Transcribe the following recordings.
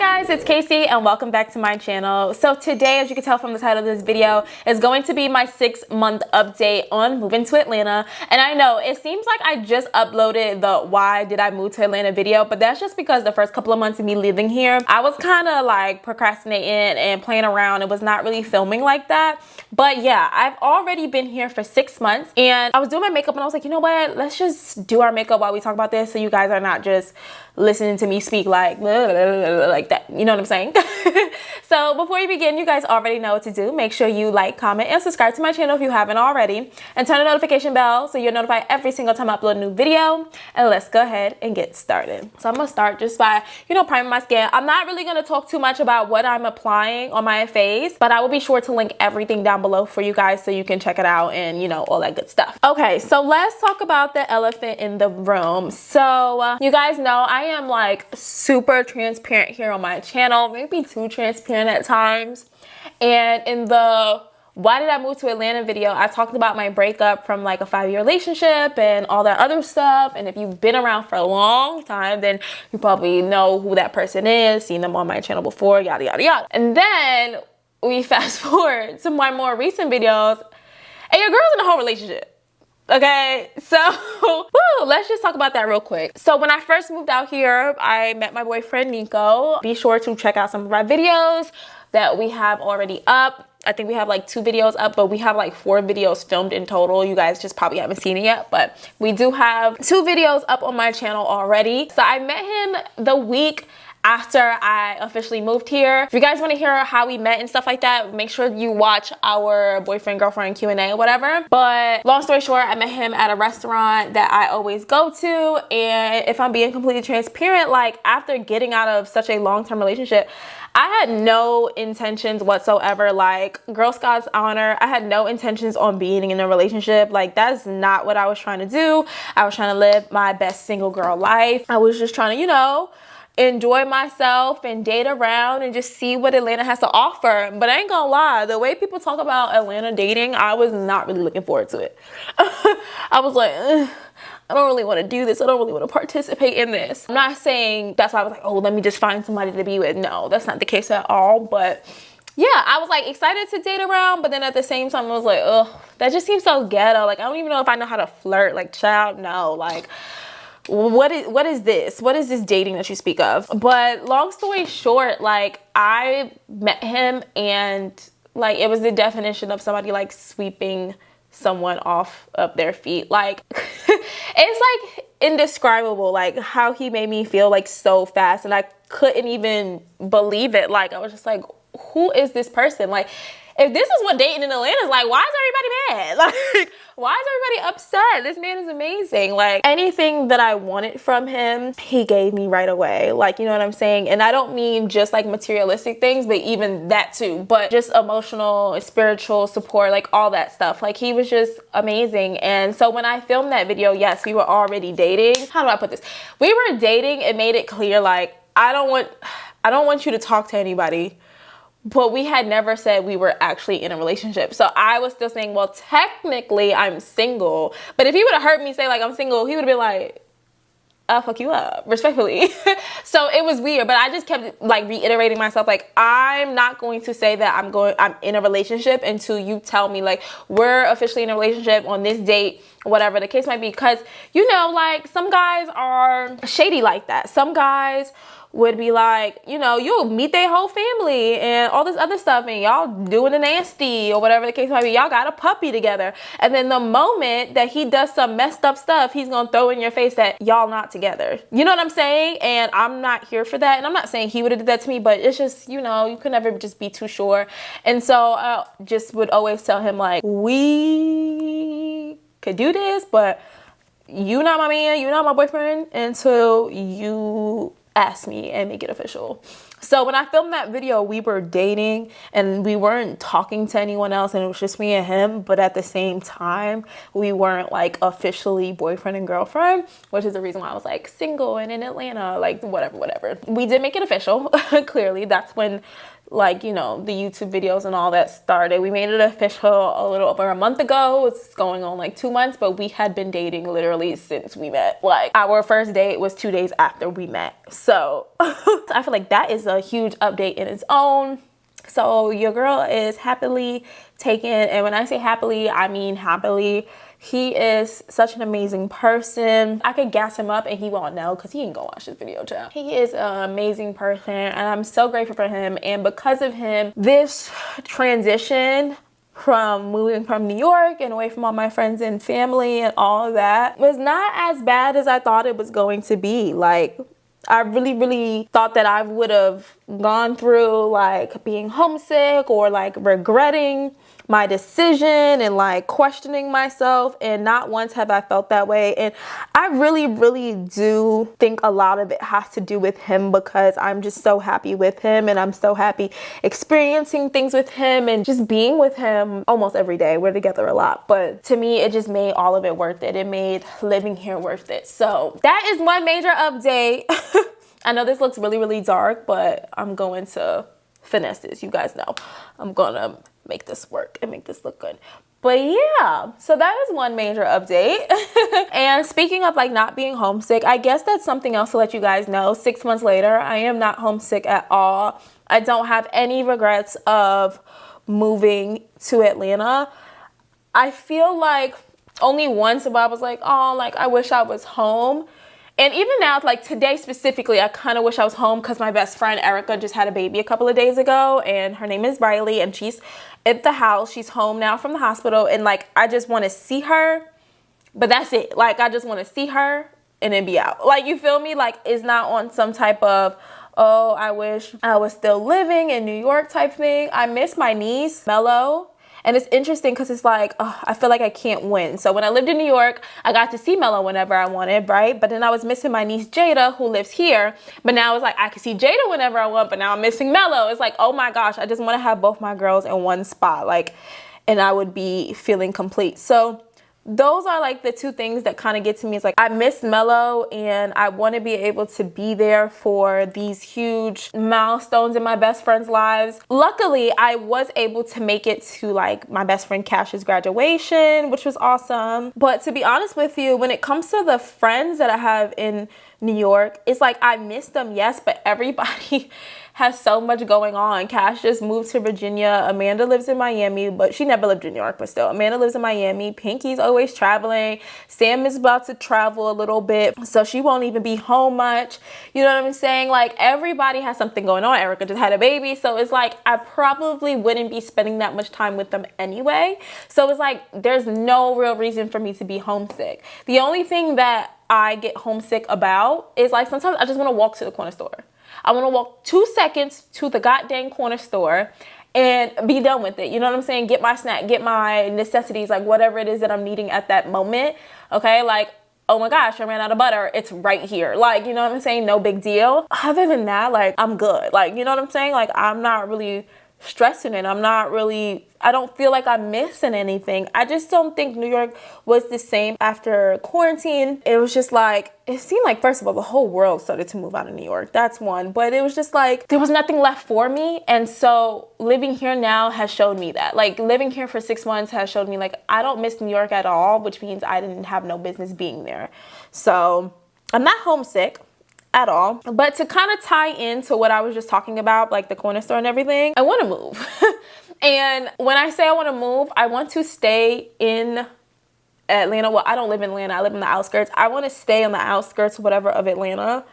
guys, it's Casey and welcome back to my channel. So today, as you can tell from the title of this video, is going to be my 6-month update on moving to Atlanta. And I know it seems like I just uploaded the why did I move to Atlanta video, but that's just because the first couple of months of me living here, I was kind of like procrastinating and playing around. It was not really filming like that. But yeah, I've already been here for 6 months and I was doing my makeup and I was like, you know what, let's just do our makeup while we talk about this so you guys are not just listening to me speak like that, you know what I'm saying? So before you begin, you guys already know what to do. Make sure you like, comment, and subscribe to my channel if you haven't already, and turn the notification bell so you're notified every single time I upload a new video. And let's go ahead and get started. So I'm gonna start just by, priming my skin. I'm not really gonna talk too much about what I'm applying on my face, but I will be sure to link everything down below for you guys so you can check it out and all that good stuff. Okay, so let's talk about the elephant in the room. So you guys know I am like super transparent here on my channel, maybe too transparent at times. And in the why did I move to Atlanta video, I talked about my breakup from like a 5-year relationship and all that other stuff. And if you've been around for a long time, then you probably know who that person is, seen them on my channel before, yada yada yada. And then we fast forward to my more recent videos and your girl's in a whole relationship. Okay, so let's just talk about that real quick. So when I first moved out here, I met my boyfriend Nico. Be sure to check out some of our videos that we have already up. I think we have like 2 videos up, but we have like 4 videos filmed in total. You guys just probably haven't seen it yet, but we do have 2 videos up on my channel already. So I met him the week after I officially moved here. If you guys want to hear how we met and stuff like that, make sure you watch our boyfriend girlfriend Q&A or whatever. But long story short, I met him at a restaurant that I always go to, and if I'm being completely transparent, like after getting out of such a long-term relationship, I had no intentions whatsoever. Like Girl Scouts honor, I had no intentions on being in a relationship. Like that's not what I was trying to do. I was trying to live my best single girl life. I was just trying to, enjoy myself and date around and just see what Atlanta has to offer. But I ain't gonna lie, the way people talk about Atlanta dating, I was not really looking forward to it. I was like, I don't really want to do this. I don't really want to participate in this. I'm not saying that's why I was like, oh, let me just find somebody to be with. No, that's not the case at all. But yeah, I was like excited to date around, but then at the same time I was like, oh, that just seems so ghetto. Like I don't even know if I know how to flirt. Like child, no, like what is this? What is this dating that you speak of? But long story short, like I met him and like it was the definition of somebody like sweeping someone off of their feet. Like it's like indescribable, like how he made me feel like so fast, and I couldn't even believe it. Like I was just like, who is this person? Like if this is what dating in Atlanta is like, why is everybody mad? Like, why is everybody upset? This man is amazing. Like anything that I wanted from him, he gave me right away. Like, you know what I'm saying? And I don't mean just like materialistic things, but even that too. But just emotional, spiritual support, like all that stuff. Like he was just amazing. And so when I filmed that video, yes, we were already dating. How do I put this? We were dating. It made it clear, like, I don't want you to talk to anybody. But we had never said we were actually in a relationship. So I was still saying, well, technically I'm single. But if he would have heard me say like I'm single, he would have been like, I'll fuck you up, respectfully. So it was weird, but I just kept like reiterating myself, like I'm not going to say that I'm in a relationship until you tell me like we're officially in a relationship on this date, whatever the case might be. Because like some guys are shady like that. Some guys would be like, you'll meet their whole family and all this other stuff and y'all doing the nasty or whatever the case might be. Y'all got a puppy together. And then the moment that he does some messed up stuff, he's going to throw in your face that y'all not together. You know what I'm saying? And I'm not here for that. And I'm not saying he would have did that to me, but it's just, you could never just be too sure. And so I just would always tell him like, we could do this, but you not my man, you not my boyfriend until you ask me and make it official. So when I filmed that video, we were dating and we weren't talking to anyone else, and it was just me and him. But at the same time, we weren't like officially boyfriend and girlfriend, which is the reason why I was like single and in Atlanta, like whatever. We did make it official. Clearly, that's when like, you know, the YouTube videos and all that started. We made it official a little over a month ago. It's going on like 2 months, but we had been dating literally since we met. Like, our first date was 2 days after we met. So I feel like that is a huge update in its own. So your girl is happily taken, and when I say happily, I mean happily. He is such an amazing person. I could gas him up and he won't know because he ain't gonna watch this video, child. He is an amazing person and I'm so grateful for him. And because of him, this transition from moving from New York and away from all my friends and family and all of that was not as bad as I thought it was going to be. Like, I really thought that I would have gone through like being homesick or like regretting my decision and like questioning myself, and not once have I felt that way. And I really do think a lot of it has to do with him, because I'm just so happy with him and I'm so happy experiencing things with him and just being with him almost every day. We're together a lot, but to me it just made all of it worth it. It made living here worth it. So that is one major update. I know this looks really dark, but I'm going to finesse this. You guys know I'm gonna make this work and make this look good. But yeah, so that is one major update. And speaking of like not being homesick, I guess that's something else to let you guys know. 6 months later, I am not homesick at all. I don't have any regrets of moving to Atlanta. I feel like only once I was like, oh, like I wish I was home. And even now, like today specifically, I kind of wish I was home because my best friend Erica just had a baby a couple of days ago, and her name is Riley, and she's at the house. She's home now from the hospital, and like I just want to see her, but that's it. Like I just want to see her and then be out. Like, you feel me? Like, it's not on some type of, oh, I wish I was still living in New York type thing. I miss my niece, Mello. And it's interesting because it's like, oh, I feel like I can't win. So when I lived in New York, I got to see Mello whenever I wanted, right? But then I was missing my niece Jada, who lives here. But now it's like, I can see Jada whenever I want, but now I'm missing Mello. It's like, oh my gosh, I just want to have both my girls in one spot. Like, and I would be feeling complete. So those are like the two things that kind of get to me. It's like, I miss Mello and I want to be able to be there for these huge milestones in my best friend's lives. Luckily, I was able to make it to like my best friend Cash's graduation, which was awesome. But to be honest with you, when it comes to the friends that I have in New York, it's like I miss them, yes, but everybody has so much going on. Cash just moved to Virginia. Amanda lives in Miami, but she never lived in New York, but still. Amanda lives in Miami. Pinky's always traveling. Sam is about to travel a little bit, so she won't even be home much. You know what I'm saying? Like, everybody has something going on. Erica just had a baby, so it's like I probably wouldn't be spending that much time with them anyway. So it's like there's no real reason for me to be homesick. The only thing that I get homesick about is like sometimes I just want to walk to the corner store. I want to walk 2 seconds to the goddamn corner store and be done with it. You know what I'm saying? Get my snack, get my necessities, like whatever it is that I'm needing at that moment. Okay, like, oh my gosh, I ran out of butter. It's right here. Like, you know what I'm saying? No big deal. Other than that, like, I'm good. Like, you know what I'm saying? Like, I'm not really stressing it. I don't feel like I'm missing anything. I just don't think New York was the same after quarantine. It was just like, it seemed like, first of all, the whole world started to move out of New York. That's one. But it was just like, there was nothing left for me. And so living here now has showed me that. Like, living here for 6 months has showed me, like, I don't miss New York at all, which means I didn't have no business being there. So I'm not homesick at all. But to kind of tie into what I was just talking about, like the corner store and everything, I want to move. And when I say I want to move, I want to stay in Atlanta. Well, I don't live in Atlanta. I live in the outskirts. I want to stay on the outskirts, whatever, of Atlanta.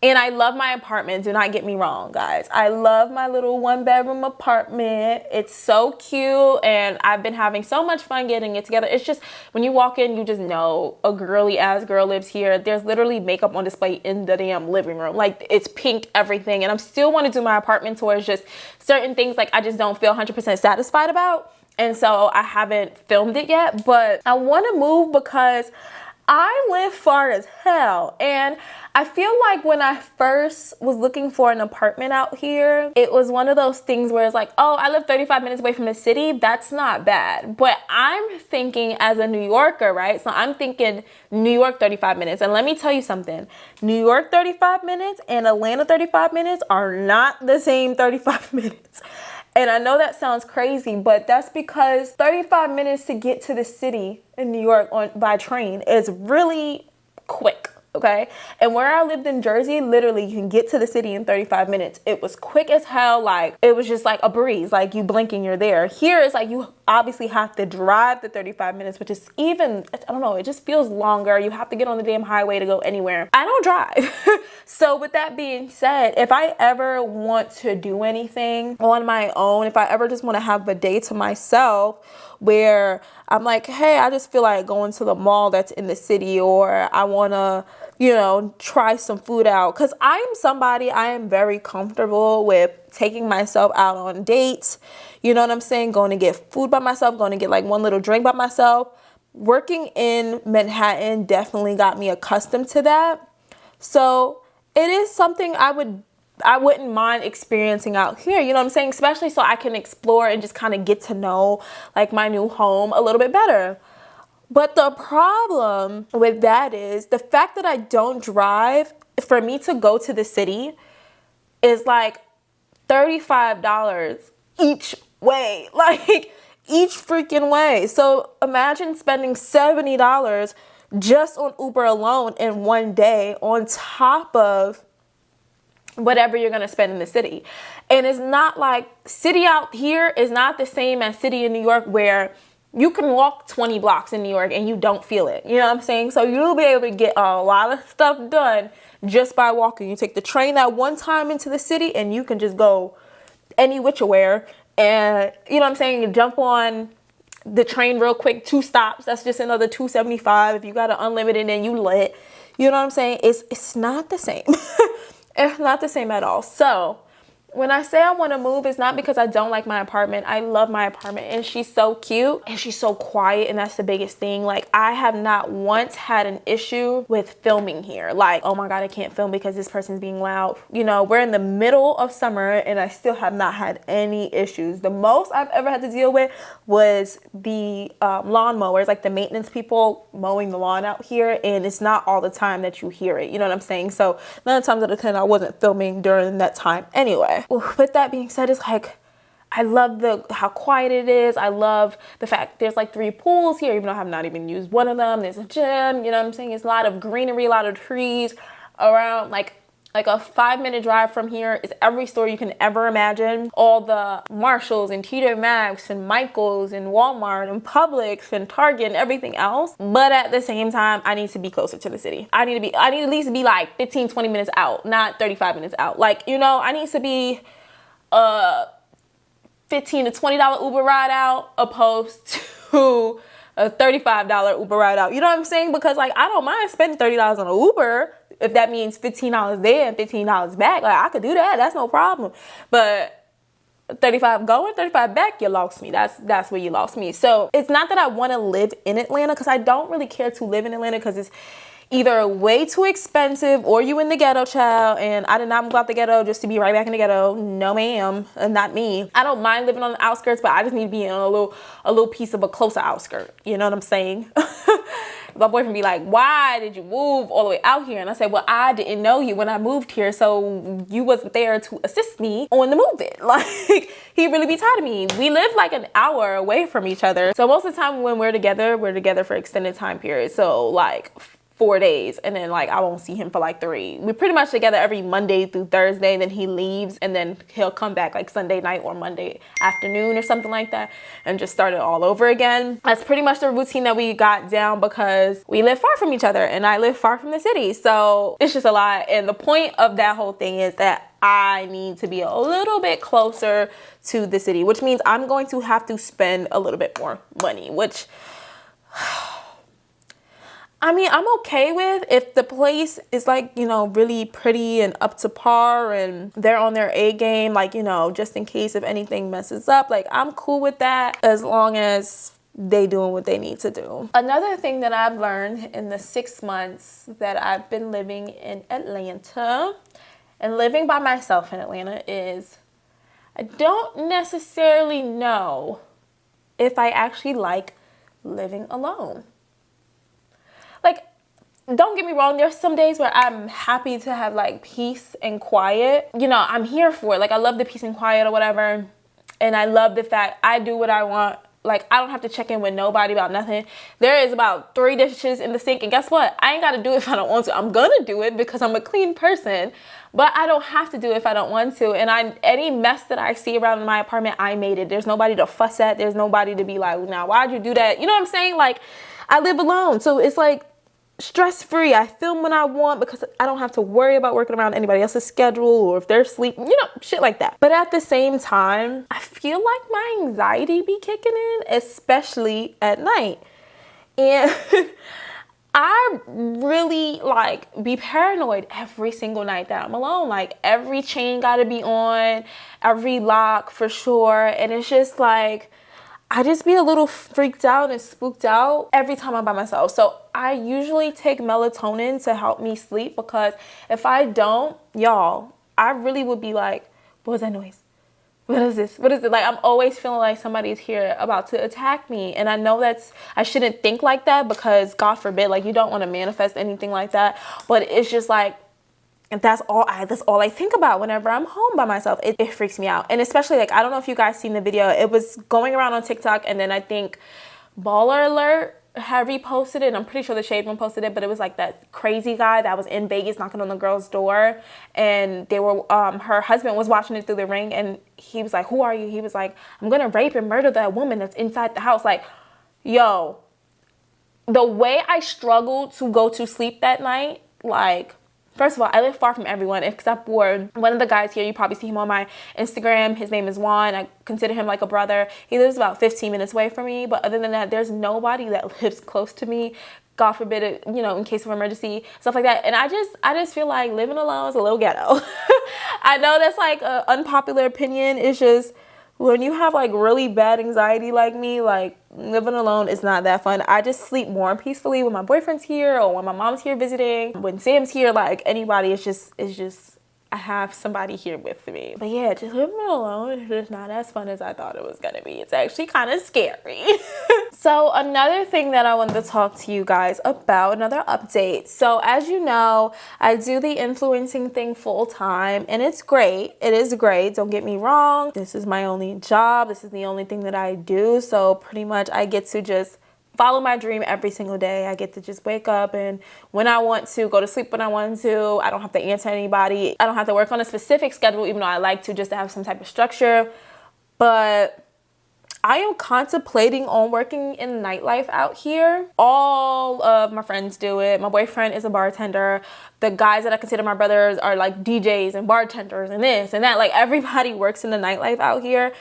And I love my apartment. Do not get me wrong, guys. I love my little 1-bedroom apartment. It's so cute. And I've been having so much fun getting it together. It's just, when you walk in, you just know a girly ass girl lives here. There's literally makeup on display in the damn living room. Like, it's pink, everything. And I'm still want to do my apartment tours. Just certain things, like, I just don't feel 100% satisfied about. And so I haven't filmed it yet. But I want to move because I live far as hell, and I feel like when I first was looking for an apartment out here, it was one of those things where it's like, oh, I live 35 minutes away from the city. That's not bad. But I'm thinking as a New Yorker, right? So I'm thinking New York 35 minutes. And let me tell you something. New York 35 minutes and Atlanta 35 minutes are not the same 35 minutes. And I know that sounds crazy, but that's because 35 minutes to get to the city in New York by train is really quick, okay? And where I lived in Jersey, literally you can get to the city in 35 minutes. It was quick as hell. Like, it was just like a breeze. Like, you blink and you're there. Here it's like you obviously have to drive the 35 minutes, which is even, I don't know, it just feels longer. You have to get on the damn highway to go anywhere. I don't drive. So with that being said, if I ever want to do anything on my own, if I ever just want to have a day to myself where I'm like, hey, I just feel like going to the mall that's in the city, or I want to, you know, try some food out. Because I am very comfortable with taking myself out on dates. You know what I'm saying? Going to get food by myself, going to get like one little drink by myself. Working in Manhattan definitely got me accustomed to that. So it is something I wouldn't mind experiencing out here, you know what I'm saying? Especially so I can explore and just kind of get to know like my new home a little bit better. But the problem with that is the fact that I don't drive, for me to go to the city is like $35 each way, like each freaking way. So imagine spending $70 just on Uber alone in one day on top of whatever you're going to spend in the city. And it's not like city out here is not the same as city in New York, where you can walk 20 blocks in New York and you don't feel it. You know what I'm saying? So you'll be able to get a lot of stuff done just by walking. You take the train that one time into the city and you can just go any whichwhere. And you know what I'm saying? You jump on the train real quick, 2 stops. That's just another $2.75. If you got an unlimited and you lit, you know what I'm saying? It's not the same. It's not the same at all. So when I say I want to move, it's not because I don't like my apartment. I love my apartment, and she's so cute and she's so quiet, and that's the biggest thing. Like, I have not once had an issue with filming here. Like, oh my God, I can't film because this person's being loud. You know, we're in the middle of summer and I still have not had any issues. The most I've ever had to deal with was the lawn mowers, like the maintenance people mowing the lawn out here, and it's not all the time that you hear it. You know what I'm saying? So 9 times out of 10, I wasn't filming during that time anyway. With that being said, it's like, I love how quiet it is. I love the fact there's like 3 pools here, even though I have not even used one of them. There's a gym, you know what I'm saying? It's a lot of greenery, a lot of trees around. Like a 5-minute drive from here is every store you can ever imagine. All the Marshalls and TJ Maxx and Michaels and Walmart and Publix and Target and everything else. But at the same time, I need to be closer to the city. I need to at least be like 15, 20 minutes out, not 35 minutes out. Like, you know, I need to be $15 to $20 Uber ride out opposed to a $35 Uber ride out. You know what I'm saying? Because like, I don't mind spending $30 on an Uber if that means $15 there and $15 back. Like, I could do that. That's no problem. But 35 going, 35 back, you lost me. That's where you lost me. So it's not that I want to live in Atlanta, because I don't really care to live in Atlanta, because it's either way too expensive or you in the ghetto, child. And I did not move out the ghetto just to be right back in the ghetto. No, ma'am. Not me. I don't mind living on the outskirts, but I just need to be in a little piece of a closer outskirt. You know what I'm saying? My boyfriend be like, why did you move all the way out here? And I said, well, I didn't know you when I moved here, so you wasn't there to assist me on the moving. Like, he really be tired of me. We live like an hour away from each other. So most of the time when we're together for extended time periods. So like 4 days, and then like I won't see him for like 3. We're pretty much together every Monday through Thursday, then he leaves, and then he'll come back like Sunday night or Monday afternoon or something like that, and just start it all over again. That's pretty much the routine that we got down, because we live far from each other and I live far from the city. So it's just a lot. And the point of that whole thing is that I need to be a little bit closer to the city, which means I'm going to have to spend a little bit more money, which I mean, I'm okay with if the place is like, you know, really pretty and up to par and they're on their A game, like, you know, just in case if anything messes up. Like, I'm cool with that as long as they doing what they need to do. Another thing that I've learned in the 6 months that I've been living in Atlanta and living by myself in Atlanta is I don't necessarily know if I actually like living alone. Like, don't get me wrong, there's some days where I'm happy to have like peace and quiet. You know, I'm here for it. Like, I love the peace and quiet or whatever. And I love the fact I do what I want. Like, I don't have to check in with nobody about nothing. There is about 3 dishes in the sink. And guess what? I ain't got to do it if I don't want to. I'm going to do it because I'm a clean person. But I don't have to do it if I don't want to. And any mess that I see around in my apartment, I made it. There's nobody to fuss at. There's nobody to be like, now, why'd you do that? You know what I'm saying? Like, I live alone. So it's like stress-free. I film when I want because I don't have to worry about working around anybody else's schedule or if they're sleeping, you know, shit like that. But at the same time, I feel like my anxiety be kicking in, especially at night. And I really like be paranoid every single night that I'm alone. Like, every chain gotta be on, every lock for sure. And it's just like, I just be a little freaked out and spooked out every time I'm by myself. So I usually take melatonin to help me sleep, because if I don't, y'all, I really would be like, what was that noise? What is this? What is it? Like, I'm always feeling like somebody's here about to attack me. And I know I shouldn't think like that, because God forbid, like, you don't want to manifest anything like that. But it's just like, that's all I think about whenever I'm home by myself. It freaks me out. And especially, like, I don't know if you guys seen the video. It was going around on TikTok, and then I think Baller Alert had reposted it. I'm pretty sure the Shade Room posted it, but it was like that crazy guy that was in Vegas knocking on the girl's door, and they were her husband was watching it through the ring, and he was like, who are you? He was like, I'm gonna rape and murder that woman that's inside the house. Like, yo, the way I struggled to go to sleep that night, like, first of all, I live far from everyone except for one of the guys here. You probably see him on my Instagram. His name is Juan. I consider him like a brother. He lives about 15 minutes away from me. But other than that, there's nobody that lives close to me. God forbid it, you know, in case of emergency, stuff like that. And I just feel like living alone is a little ghetto. I know that's like an unpopular opinion. It's just, when you have like really bad anxiety like me, like, living alone is not that fun. I just sleep more peacefully when my boyfriend's here or when my mom's here visiting. When Sam's here, like, anybody, it's just I have somebody here with me. But yeah, just living alone is just not as fun as I thought it was gonna be. It's actually kind of scary. So another thing that I wanted to talk to you guys about, another update. So as you know, I do the influencing thing full time, and it's great. It is great. Don't get me wrong. This is my only job. This is the only thing that I do. So pretty much I get to just follow my dream every single day. I get to just wake up and when I want to, go to sleep when I want to. I don't have to answer anybody. I don't have to work on a specific schedule, even though I like to, just to have some type of structure. But I am contemplating on working in nightlife out here. All of my friends do it. My boyfriend is a bartender. The guys that I consider my brothers are like DJs and bartenders and this and that. Like, everybody works in the nightlife out here.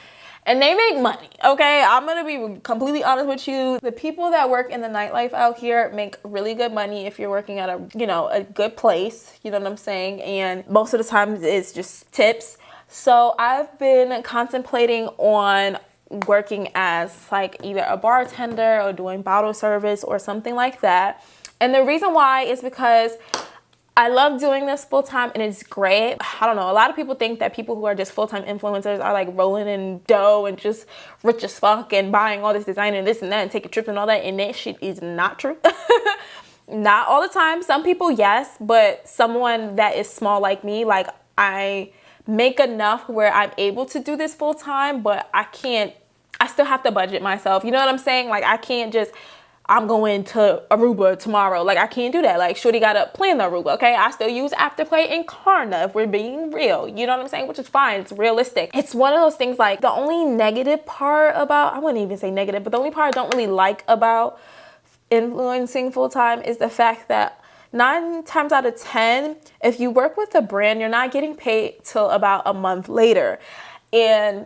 And they make money, okay? I'm gonna be completely honest with you. The people that work in the nightlife out here make really good money if you're working at a good place, you know what I'm saying? And most of the time it's just tips. So I've been contemplating on working as like either a bartender or doing bottle service or something like that. And the reason why is because I love doing this full time and it's great. I don't know. A lot of people think that people who are just full-time influencers are like rolling in dough and just rich as fuck and buying all this design and this and that and taking trips and all that. And that shit is not true. Not all the time. Some people, yes. But someone that is small like me, like, I make enough where I'm able to do this full time, but I still have to budget myself. You know what I'm saying? Like, I can't just, I'm going to Aruba tomorrow. Like, I can't do that. Like, shorty gotta plan the Aruba, okay? I still use Afterpay and Klarna if we're being real. You know what I'm saying? Which is fine. It's realistic. It's one of those things, like, the only negative part about, I wouldn't even say negative, but the only part I don't really like about influencing full-time is the fact that 9 times out of 10, if you work with a brand, you're not getting paid till about a month later. And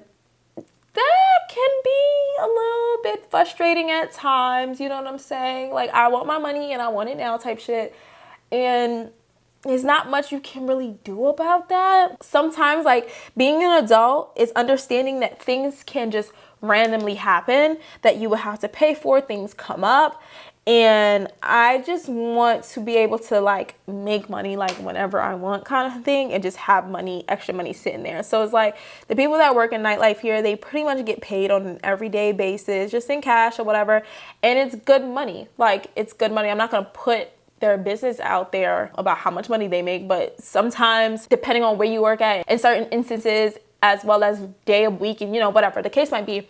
that can be a little bit frustrating at times, you know what I'm saying? Like, I want my money and I want it now type shit. And there's not much you can really do about that. Sometimes, like, being an adult is understanding that things can just randomly happen that you would have to pay for. Things come up. And I just want to be able to like make money like whenever I want kind of thing, and just have money, extra money sitting there. So it's like the people that work in nightlife here, they pretty much get paid on an everyday basis, just in cash or whatever. And it's good money. Like, it's good money. I'm not going to put their business out there about how much money they make, but sometimes depending on where you work at, in certain instances, as well as day of week and, you know, whatever the case might be,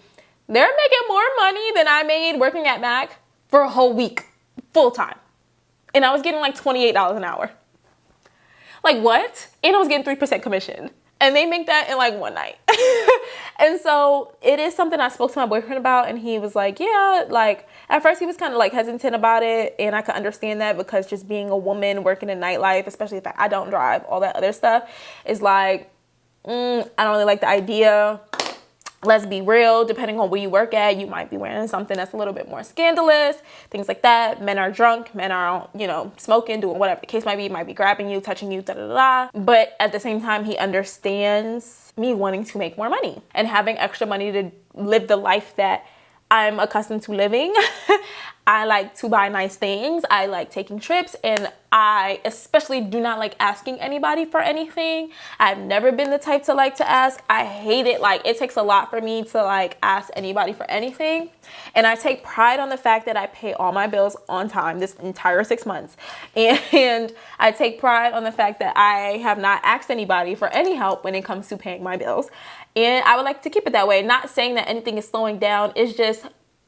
they're making more money than I made working at Mac for a whole week, full time. And I was getting like $28 an hour. Like, what? And I was getting 3% commission. And they make that in like one night. And so it is something I spoke to my boyfriend about, and he was like, yeah, like at first he was kind of like hesitant about it. And I could understand that, because just being a woman working in nightlife, especially if I don't drive, all that other stuff, is like, I don't really like the idea. Let's be real, depending on where you work at, you might be wearing something that's a little bit more scandalous, things like that. Men are drunk, men are, you know, smoking, doing whatever the case might be grabbing you, touching you, da da da. But at the same time, he understands me wanting to make more money and having extra money to live the life that I'm accustomed to living. I like to buy nice things. I like taking trips, and I especially do not like asking anybody for anything. I've never been the type to like to ask. I hate it. Like, it takes a lot for me to like ask anybody for anything. And I take pride on the fact that I pay all my bills on time this entire 6 months. And I take pride on the fact that I have not asked anybody for any help when it comes to paying my bills. And I would like to keep it that way. Not saying that anything is slowing down. It's just,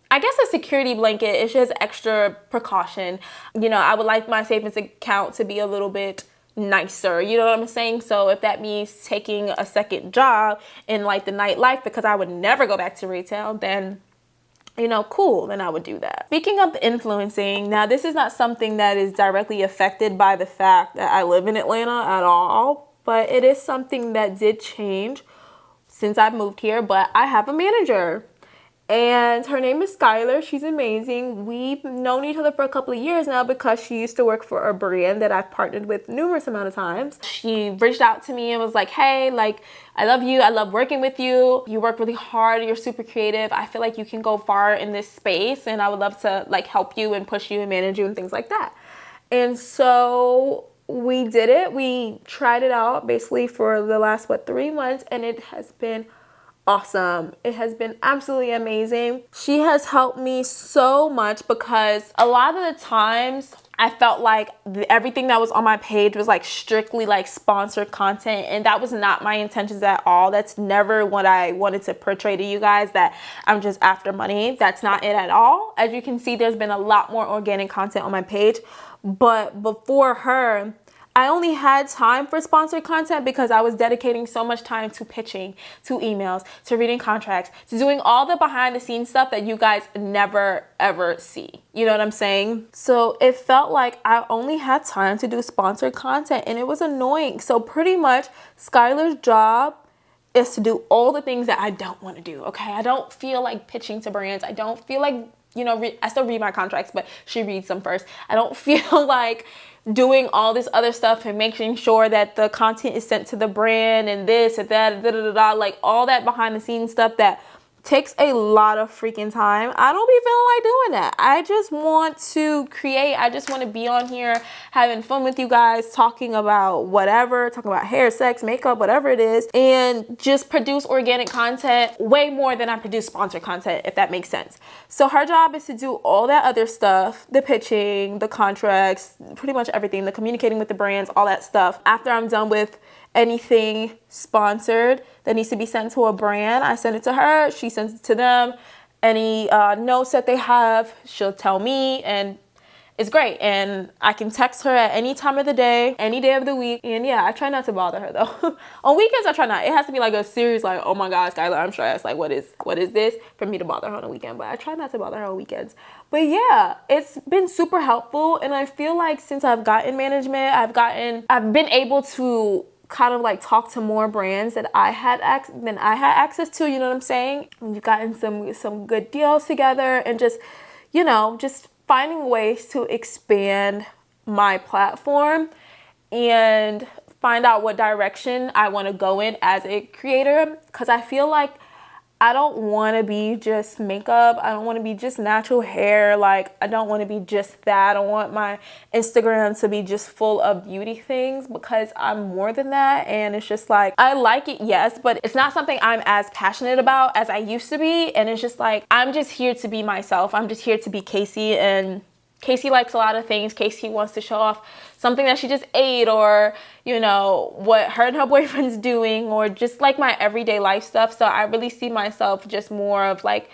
I guess, a security blanket. It's just extra precaution. You know, I would like my savings account to be a little bit nicer. You know what I'm saying? So if that means taking a second job in like the nightlife, because I would never go back to retail, then, you know, cool, then I would do that. Speaking of influencing, now this is not something that is directly affected by the fact that I live in Atlanta at all, but it is something that did change since I've moved here. But I have a manager, and her name is Skylar. She's amazing. We've known each other for a couple of years now, because she used to work for a brand that I've partnered with numerous amount of times. She reached out to me and was like, hey, like, I love you. I love working with you. You work really hard. You're super creative. I feel like you can go far in this space, and I would love to like help you and push you and manage you and things like that. And so we did it. We tried it out basically for the last, 3 months, and it has been awesome. It has been absolutely amazing. She has helped me so much, because a lot of the times I felt like everything that was on my page was like strictly like sponsored content, and that was not my intentions at all. That's never what I wanted to portray to you guys, that I'm just after money. That's not it at all. As you can see, there's been a lot more organic content on my page. But before her, I only had time for sponsored content because I was dedicating so much time to pitching, to emails, to reading contracts, to doing all the behind the scenes stuff that you guys never ever see. You know what I'm saying? So it felt like I only had time to do sponsored content, and it was annoying. So pretty much Skylar's job is to do all the things that I don't want to do. Okay, I don't feel like pitching to brands. I don't feel like, you know, I still read my contracts, but she reads them first. I don't feel like doing all this other stuff and making sure that the content is sent to the brand and this and that, like all that behind the scenes stuff that takes a lot of freaking time. I don't be feeling like doing that. I just want to create. I just want to be on here having fun with you guys, talking about whatever, talking about hair, sex, makeup, whatever it is, and just produce organic content way more than I produce sponsored content, if that makes sense. So her job is to do all that other stuff, the pitching, the contracts, pretty much everything, the communicating with the brands, all that stuff. After I'm done with anything sponsored that needs to be sent to a brand, I send it to her. She sends it to them. Any notes that they have, she'll tell me, and it's great. And I can text her at any time of the day, any day of the week. And yeah, I try not to bother her though. On weekends, I try not. It has to be like a serious, like, oh my God, Skylar, I'm stressed. Like, what is this, for me to bother her on a weekend? But I try not to bother her on weekends. But yeah, it's been super helpful. And I feel like since I've gotten management, I've been able to kind of like talk to more brands that I had access to, you know what I'm saying? We've gotten some good deals together, and just, you know, just finding ways to expand my platform and find out what direction I want to go in as a creator, because I feel like I don't want to be just makeup. I don't want to be just natural hair. Like, I don't want to be just that. I don't want my Instagram to be just full of beauty things, because I'm more than that. And it's just like, I like it, yes, but it's not something I'm as passionate about as I used to be. And it's just like, I'm just here to be myself. I'm just here to be Casey, and Casey likes a lot of things. Casey wants to show off something that she just ate, or, you know, what her and her boyfriend's doing, or just like my everyday life stuff. So I really see myself just more of like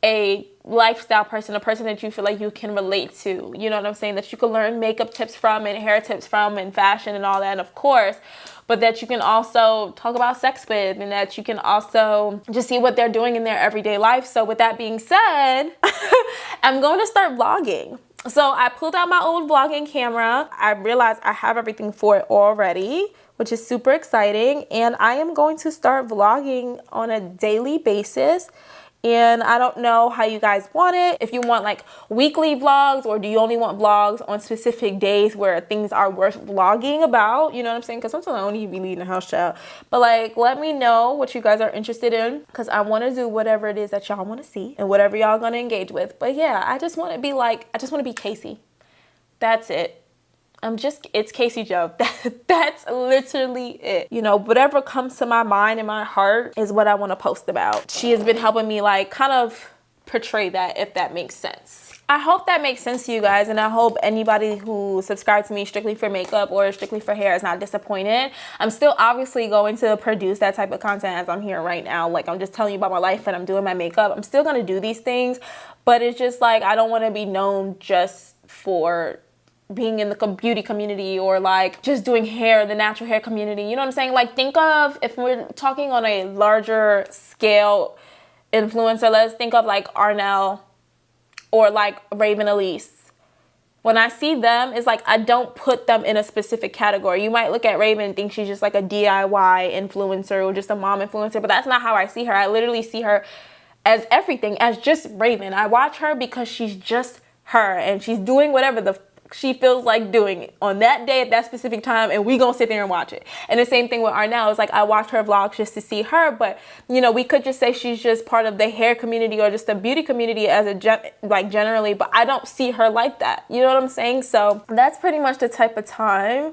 a lifestyle person, a person that you feel like you can relate to. You know what I'm saying? That you can learn makeup tips from, and hair tips from, and fashion and all that, and of course, but that you can also talk about sex with, and that you can also just see what they're doing in their everyday life. So with that being said, I'm going to start vlogging. So I pulled out my old vlogging camera. I realized I have everything for it already, which is super exciting. And I am going to start vlogging on a daily basis. And I don't know how you guys want it. If you want like weekly vlogs, or do you only want vlogs on specific days where things are worth vlogging about? You know what I'm saying? Because sometimes I don't even be leaving the house, child. But like, let me know what you guys are interested in, because I want to do whatever it is that y'all want to see and whatever y'all gonna engage with. But yeah, I just want to be like, I just want to be Casey. That's it. It's Casey Joe. That's literally it. You know, whatever comes to my mind and my heart is what I want to post about. She has been helping me like kind of portray that, if that makes sense. I hope that makes sense to you guys, and I hope anybody who subscribes to me strictly for makeup or strictly for hair is not disappointed. I'm still obviously going to produce that type of content as I'm here right now. Like, I'm just telling you about my life and I'm doing my makeup. I'm still going to do these things, but it's just like, I don't want to be known just for being in the beauty community, or like just doing hair, the natural hair community. You know what I'm saying? Like, think of, if we're talking on a larger scale influencer, let's think of like Arnell or like Raven Elise. When I see them, it's like, I don't put them in a specific category. You might look at Raven and think she's just like a DIY influencer or just a mom influencer, but that's not how I see her. I literally see her as everything, as just Raven. I watch her because she's just her, and she's doing whatever she feels like doing on that day at that specific time, and we gonna sit there and watch it. And the same thing with Arnell. It's like, I watch her vlogs just to see her, but you know, we could just say she's just part of the hair community or just the beauty community as like generally, but I don't see her like that. You know what I'm saying? So that's pretty much the type of time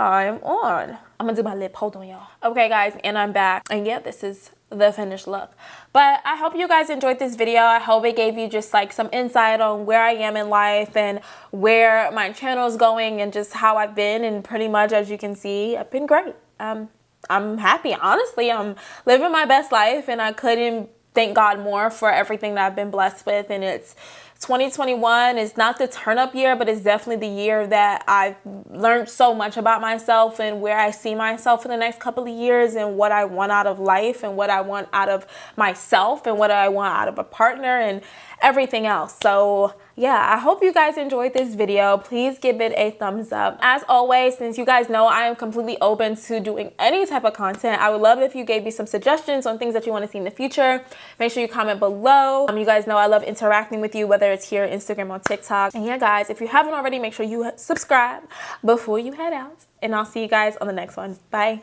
I'm on. I'm gonna do my lip. Hold on, y'all. Okay, guys, and I'm back. And yeah, this is the finished look. But I hope you guys enjoyed this video. I hope it gave you just like some insight on where I am in life and where my channel is going, and just how I've been. And pretty much, as you can see, I've been great. I'm happy. Honestly, I'm living my best life, and I couldn't thank God more for everything that I've been blessed with. And it's 2021 is not the turn up year, but it's definitely the year that I've learned so much about myself and where I see myself in the next couple of years, and what I want out of life, and what I want out of myself, and what I want out of a partner, and everything else. So yeah, I hope you guys enjoyed this video. Please give it a thumbs up. As always, since you guys know I am completely open to doing any type of content, I would love if you gave me some suggestions on things that you want to see in the future. Make sure you comment below. You guys know I love interacting with you, whether it's here, Instagram, or TikTok. And yeah, guys, if you haven't already, make sure you subscribe before you head out. And I'll see you guys on the next one. Bye.